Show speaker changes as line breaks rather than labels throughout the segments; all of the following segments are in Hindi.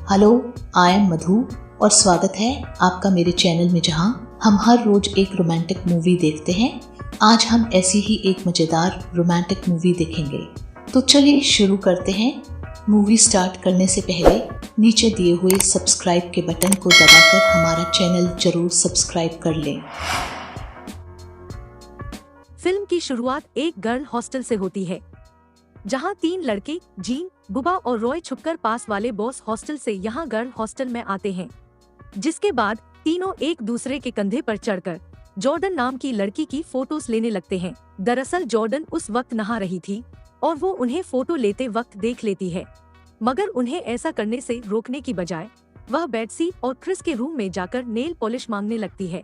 हेलो, आई एम मधु और स्वागत है आपका मेरे चैनल में, जहां हम हर रोज एक रोमांटिक मूवी देखते हैं। आज हम ऐसी ही एक मज़ेदार रोमांटिक मूवी देखेंगे। तो चलिए शुरू करते हैं। मूवी स्टार्ट करने से पहले नीचे दिए हुए सब्सक्राइब के बटन को दबाकर हमारा चैनल जरूर सब्सक्राइब कर लें।
फिल्म की शुरुआत एक गर्ल हॉस्टल से होती है, जहां 3 लड़के जीन, बुबा और रॉय छुपकर पास वाले बॉस हॉस्टल से यहां गर्ल हॉस्टल में आते हैं। जिसके बाद तीनों एक दूसरे के कंधे पर चढ़कर जॉर्डन नाम की लड़की की फोटोज लेने लगते हैं। दरअसल जॉर्डन उस वक्त नहा रही थी और वो उन्हें फोटो लेते वक्त देख लेती है, मगर उन्हें ऐसा करने से रोकने की बजाय वह बेट्सी और क्रिस के रूम में जाकर नेल पॉलिश मांगने लगती है।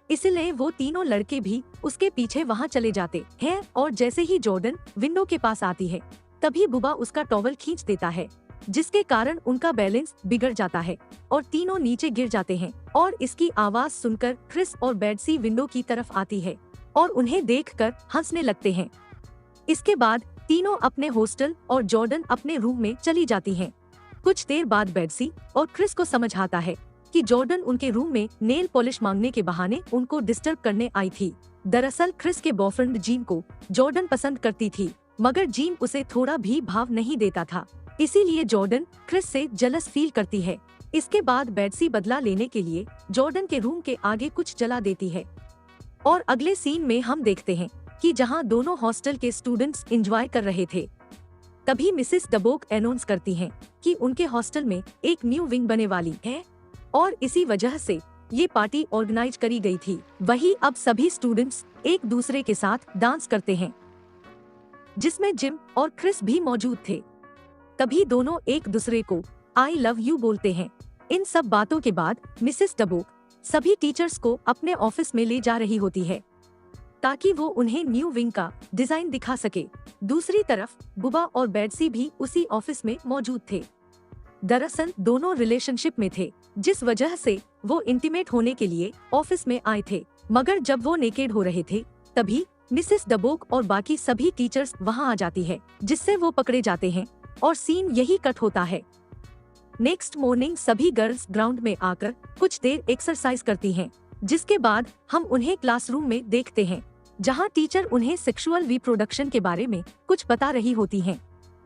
इसलिए वो तीनों लड़के भी उसके पीछे वहां चले जाते हैं और जैसे ही जॉर्डन विंडो के पास आती है, तभी बुबा उसका टॉवल खींच देता है, जिसके कारण उनका बैलेंस बिगड़ जाता है और तीनों नीचे गिर जाते हैं। और इसकी आवाज सुनकर क्रिस और बेट्सी विंडो की तरफ आती है और उन्हें देखकर हंसने लगते हैं। इसके बाद तीनों अपने हॉस्टल और जॉर्डन अपने रूम में चली जाती हैं। कुछ देर बाद बेट्सी और क्रिस को समझ आता है कि जॉर्डन उनके रूम में नेल पॉलिश मांगने के बहाने उनको डिस्टर्ब करने आई थी। दरअसल क्रिस के बॉयफ्रेंड जीन को जॉर्डन पसंद करती थी, मगर जीन उसे थोड़ा भी भाव नहीं देता था। इसीलिए जॉर्डन क्रिस से जलस फील करती है। इसके बाद बेट्सी बदला लेने के लिए जॉर्डन के रूम के आगे कुछ जला देती है और अगले सीन में हम देखते हैं कि जहां दोनों हॉस्टल के स्टूडेंट्स एंजॉय कर रहे थे, तभी मिसेस डबोक अनाउंस करती हैं कि उनके हॉस्टल में एक न्यू विंग बने वाली है और इसी वजह से ये पार्टी ऑर्गेनाइज करी गई थी। वही अब सभी स्टूडेंट्स एक दूसरे के साथ डांस करते हैं, जिसमें जिम और क्रिस भी मौजूद थे। तभी दोनों एक दूसरे को आई लव यू बोलते हैं। इन सब बातों के बाद मिसेस डबोक सभी टीचर्स को अपने ऑफिस में ले जा रही होती है, ताकि वो उन्हें न्यू विंग का डिजाइन दिखा सके। दूसरी तरफ बुबा और बेट्सी भी उसी ऑफिस में मौजूद थे। दरअसल दोनों रिलेशनशिप में थे, जिस वजह से वो इंटीमेट होने के लिए ऑफिस में आए थे। मगर जब वो नेकेड हो रहे थे, तभी मिसेस डबोक और बाकी सभी टीचर्स वहां आ जाती है, जिससे वो पकड़े जाते हैं और सीन यही कट होता है। नेक्स्ट मॉर्निंग सभी गर्ल्स ग्राउंड में आकर कुछ देर एक्सरसाइज करती हैं, जिसके बाद हम उन्हें क्लासरूम में देखते हैं, जहां टीचर उन्हें सेक्सुअल रिप्रोडक्शन के बारे में कुछ बता रही होती हैं।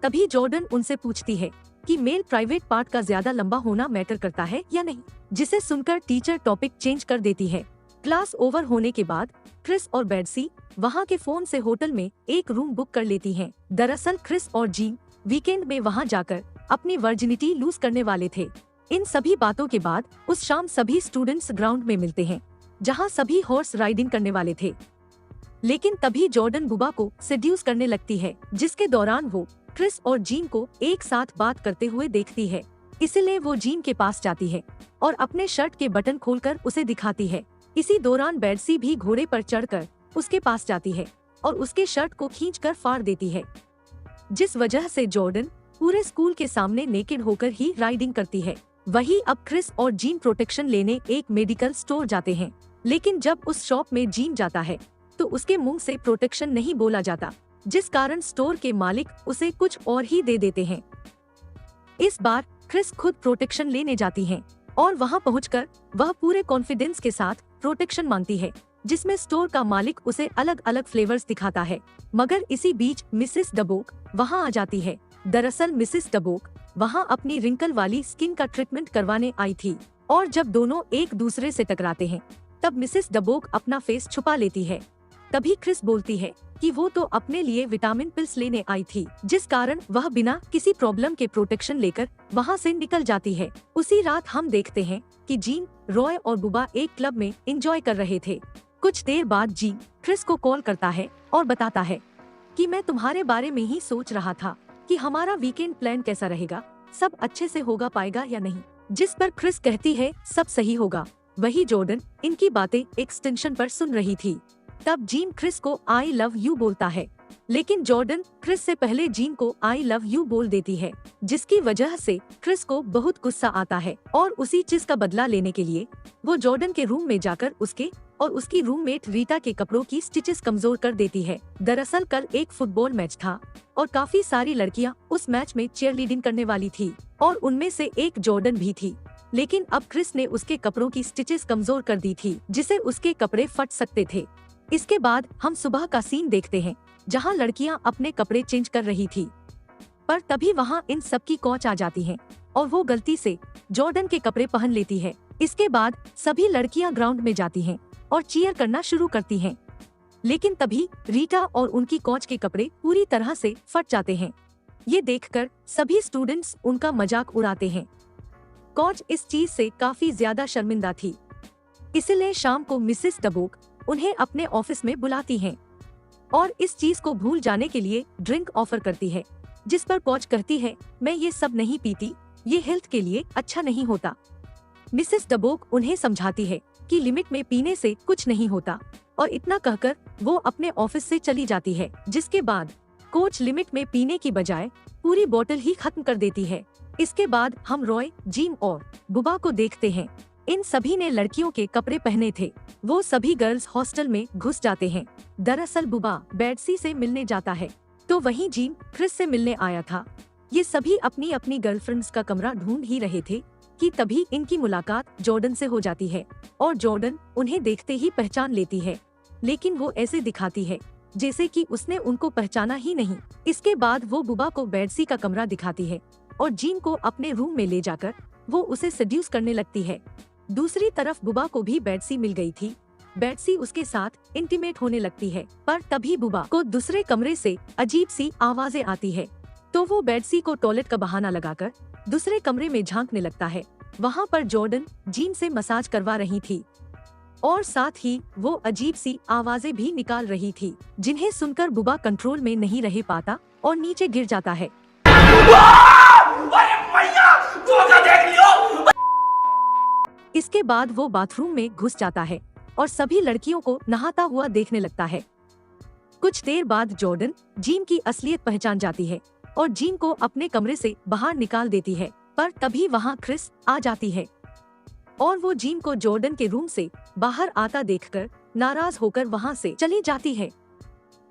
तभी जॉर्डन उनसे पूछती है कि मेल प्राइवेट पार्ट का ज्यादा लंबा होना मैटर करता है या नहीं, जिसे सुनकर टीचर टॉपिक चेंज कर देती है। क्लास ओवर होने के बाद क्रिस और बेट्सी वहां के फोन से होटल में एक रूम बुक कर लेती हैं। दरअसल क्रिस और जीन वीकेंड में वहां जाकर अपनी वर्जिनिटी लूज करने वाले थे। इन सभी बातों के बाद उस शाम सभी स्टूडेंट्स ग्राउंड में मिलते हैं, जहां सभी हॉर्स राइडिंग करने वाले थे। लेकिन तभी जॉर्डन बुबा को सेड्यूस करने लगती है, जिसके दौरान वो क्रिस और जीन को एक साथ बात करते हुए देखती है। इसलिए वो जीन के पास जाती है और अपने शर्ट के बटन खोलकर उसे दिखाती है। इसी दौरान बेट्सी भी घोड़े पर चढ़कर उसके पास जाती है और उसके शर्ट को खींचकर फाड़ देती है, जिस वजह से जॉर्डन पूरे स्कूल के सामने नेकेड होकर ही राइडिंग करती है। वही अब क्रिस और जीन प्रोटेक्शन लेने एक मेडिकल स्टोर जाते हैं, लेकिन जब उस शॉप में जीन जाता है तो उसके मुंह से प्रोटेक्शन नहीं बोला जाता, जिस कारण स्टोर के मालिक उसे कुछ और ही दे देते हैं। इस बार क्रिस खुद प्रोटेक्शन लेने जाती हैं और वहां पहुंचकर वह पूरे कॉन्फिडेंस के साथ प्रोटेक्शन मांगती है, जिसमें स्टोर का मालिक उसे अलग अलग फ्लेवर्स दिखाता है। मगर इसी बीच मिसेस डबोक वहां आ जाती है। दरअसल मिसेस डबोक वहां अपनी रिंकल वाली स्किन का ट्रीटमेंट करवाने आई थी और जब दोनों एक दूसरे से टकराते हैं, तब मिसेस डबोक अपना फेस छुपा लेती है। तभी क्रिस बोलती है कि वो तो अपने लिए विटामिन पिल्स लेने आई थी, जिस कारण वह बिना किसी प्रॉब्लम के प्रोटेक्शन लेकर वहां से निकल जाती है। उसी रात हम देखते हैं कि जीन, रॉय और बुबा एक क्लब में एंजॉय कर रहे थे। कुछ देर बाद जीन क्रिस को कॉल करता है और बताता है कि मैं तुम्हारे बारे में ही सोच रहा था कि हमारा वीकेंड प्लान कैसा रहेगा, सब अच्छे से होगा पाएगा या नहीं। जिस पर क्रिस कहती है सब सही होगा। वही जॉर्डन इनकी बातें एक्सटेंशन पर सुन रही थी। तब जीन क्रिस को आई लव यू बोलता है, लेकिन जॉर्डन क्रिस से पहले जीन को आई लव यू बोल देती है, जिसकी वजह से क्रिस को बहुत गुस्सा आता है और उसी चीज का बदला लेने के लिए वो जॉर्डन के रूम में जाकर उसके और उसकी रूममेट रीटा के कपड़ों की स्टिचेस कमजोर कर देती है। दरअसल कल एक फुटबॉल मैच था और काफी सारी लड़कियां उस मैच में चीयरलीडिंग करने वाली थी और उनमें से एक जॉर्डन भी थी। लेकिन अब क्रिस ने उसके कपड़ों की स्टिचेस कमजोर कर दी थी, जिससे उसके कपड़े फट सकते थे। इसके बाद हम सुबह का सीन देखते हैं, जहां लड़कियां अपने कपड़े चेंज कर रही थी। पर तभी वहां इन सब की कोच आ जाती है और वो गलती से जॉर्डन के कपड़े पहन लेती है। इसके बाद सभी लड़कियां ग्राउंड में जाती हैं और चीयर करना शुरू करती हैं। लेकिन तभी रीटा और उनकी कोच के कपड़े पूरी तरह से फट जाते हैं। ये देखकर सभी स्टूडेंट्स उनका मजाक उड़ाते हैं। कोच इस चीज से काफी ज्यादा शर्मिंदा थी, इसलिए शाम को मिसेस डबोक उन्हें अपने ऑफिस में बुलाती हैं और इस चीज को भूल जाने के लिए ड्रिंक ऑफर करती है, जिस पर कोच कहती है, मैं ये सब नहीं पीती, ये हेल्थ के लिए अच्छा नहीं होता। मिसेस डबोक उन्हें समझाती है कि लिमिट में पीने से कुछ नहीं होता और इतना कहकर वो अपने ऑफिस से चली जाती है। जिसके बाद कोच लिमिट में पीने की बजाय पूरी बोतल ही खत्म कर देती है। इसके बाद हम रॉय, जिम और बुबा को देखते हैं। इन सभी ने लड़कियों के कपड़े पहने थे। वो सभी गर्ल्स हॉस्टल में घुस जाते हैं। दरअसल बुबा बेडसी से मिलने जाता है, तो वहीं जिम क्रिस से मिलने आया था। ये सभी अपनी अपनी गर्लफ्रेंड्स का कमरा ढूंढ ही रहे थे कि तभी इनकी मुलाकात जॉर्डन से हो जाती है और जॉर्डन उन्हें देखते ही पहचान लेती है, लेकिन वो ऐसे दिखाती है जैसे कि उसने उनको पहचाना ही नहीं। इसके बाद वो बुबा को बेडसी का कमरा दिखाती है और जीन को अपने रूम में ले जाकर वो उसे सेड्यूस करने लगती है। दूसरी तरफ बुबा को भी बेडसी मिल गई थी। बेडसी उसके साथ इंटीमेट होने लगती है, पर तभी बुबा को दूसरे कमरे से अजीब सी आवाजें आती है, तो वो बेडसी को टॉयलेट का बहाना लगाकर दूसरे कमरे में झांकने लगता है। वहाँ पर जॉर्डन जीन से मसाज करवा रही थी और साथ ही वो अजीब सी आवाजें भी निकाल रही थी, जिन्हें सुनकर बुबा कंट्रोल में नहीं रह पाता और नीचे गिर जाता है। इसके बाद वो बाथरूम में घुस जाता है और सभी लड़कियों को नहाता हुआ देखने लगता है। कुछ देर बाद जॉर्डन जीन की असलियत पहचान जाती है और जीन को अपने कमरे से बाहर निकाल देती है, पर तभी वहाँ क्रिस आ जाती है और वो जीन को जॉर्डन के रूम से बाहर आता देखकर नाराज होकर वहाँ से चली जाती है।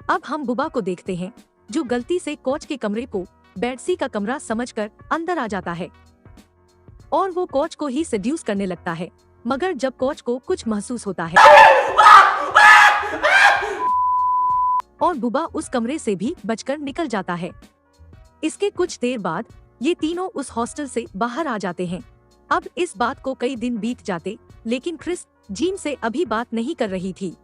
अब हम बुबा को देखते हैं, जो गलती से कोच के कमरे को बेडसी का कमरा समझकर अंदर आ जाता है और वो कोच को ही सेड्यूस करने लगता है। मगर जब कोच को कुछ महसूस होता है और बुबा उस कमरे से भी बचकर निकल जाता है। इसके कुछ देर बाद ये तीनों उस हॉस्टल से बाहर आ जाते हैं। अब इस बात को कई दिन बीत जाते, लेकिन क्रिस जीन से अभी बात नहीं कर रही थी।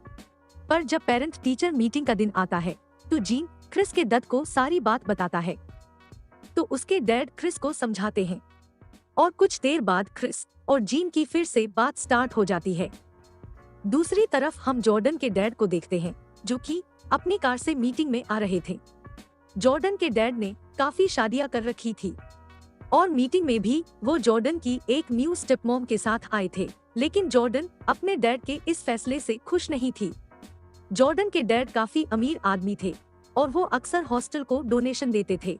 पर जब पेरेंट टीचर मीटिंग का दिन आता है, तो जीन क्रिस के दद को सारी बात बताता है, तो उसके डैड क्रिस को समझाते हैं और कुछ देर बाद क्रिस और जीन की फिर से बात स्टार्ट हो जाती है। दूसरी तरफ हम जॉर्डन के डैड को देखते हैं, जो कि अपनी कार से मीटिंग में आ रहे थे। जॉर्डन के डैड ने काफी शादियां कर रखी थी और मीटिंग में भी वो जॉर्डन की एक न्यू स्टेपमॉम के साथ आए थे, लेकिन जॉर्डन अपने डैड के इस फैसले से खुश नहीं थी। जॉर्डन के डैड काफी अमीर आदमी थे और वो अक्सर हॉस्टल को डोनेशन देते थे।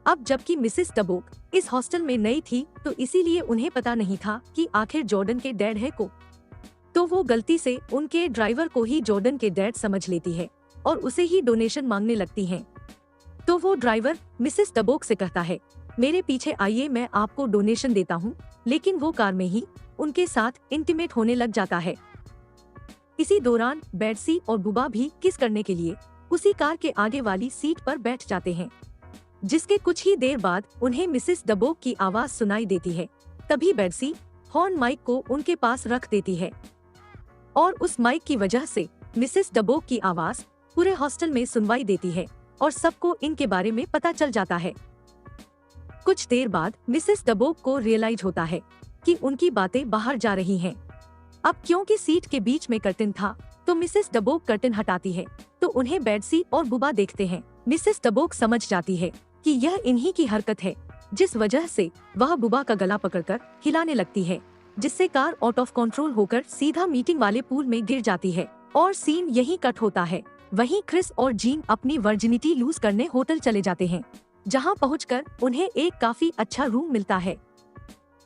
अब जबकि मिसेस डबोक इस हॉस्टल में नई थी, तो इसीलिए उन्हें पता नहीं था कि आखिर जॉर्डन के डैड है को, तो वो गलती से उनके ड्राइवर को ही जॉर्डन के डैड समझ लेती है और उसे ही डोनेशन मांगने लगती हैं। तो वो ड्राइवर मिसेस डबोक से कहता है, मेरे पीछे आइए, मैं आपको डोनेशन देता हूँ, लेकिन वो कार में ही उनके साथ इंटीमेट होने लग जाता है। इसी दौरान बेडसी और बुबा भी किस करने के लिए उसी कार के आगे वाली सीट पर बैठ जाते हैं, जिसके कुछ ही देर बाद उन्हें मिसेस डबोक की आवाज सुनाई देती है। तभी बेडसी हॉर्न माइक को उनके पास रख देती है और उस माइक की वजह से मिसेस डबोक की आवाज पूरे हॉस्टल में सुनवाई देती है और सबको इनके बारे में पता चल जाता है। कुछ देर बाद मिसेस डबोक को रियलाइज होता है कि उनकी बातें बाहर जा रही हैं। अब क्योंकि सीट के बीच में कर्टन था, तो मिसेस डबोक कर्टन हटाती है, तो उन्हें बेडसी और बुबा देखते हैं। मिसेस डबोक समझ जाती है कि यह इन्हीं की हरकत है, जिस वजह से वह बुबा का गला पकड़कर हिलाने लगती है, जिससे कार आउट ऑफ कंट्रोल होकर सीधा मीटिंग वाले पूल में गिर जाती है और सीन यहीं कट होता है। वहीं क्रिस और जीन अपनी वर्जिनिटी लूज करने होटल चले जाते हैं, जहां पहुंचकर उन्हें एक काफी अच्छा रूम मिलता है।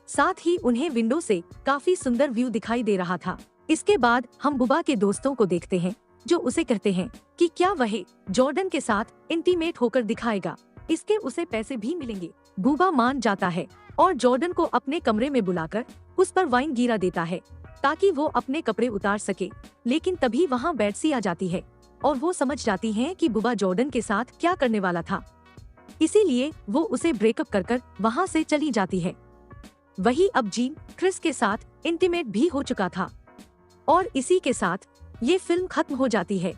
साथ ही उन्हें विंडो से काफी सुंदर व्यू दिखाई दे रहा था। इसके बाद हम बुबा के दोस्तों को देखते हैं जो उसे कहते हैं कि क्या वह जॉर्डन के साथ इंटीमेट होकर दिखाएगा, इसके उसे पैसे भी मिलेंगे। बुबा मान जाता है और जॉर्डन को अपने कमरे में बुलाकर उस पर वाइन गिरा देता है ताकि वो अपने कपड़े उतार सके। लेकिन तभी वहाँ बेट्सी आ जाती है और वो समझ जाती हैं कि बुबा जॉर्डन के साथ क्या करने वाला था, इसीलिए वो उसे ब्रेकअप कर वहाँ से चली जाती है। वही अब जीन क्रिस के साथ इंटीमेट भी हो चुका था और इसी के साथ ये फिल्म खत्म हो जाती है।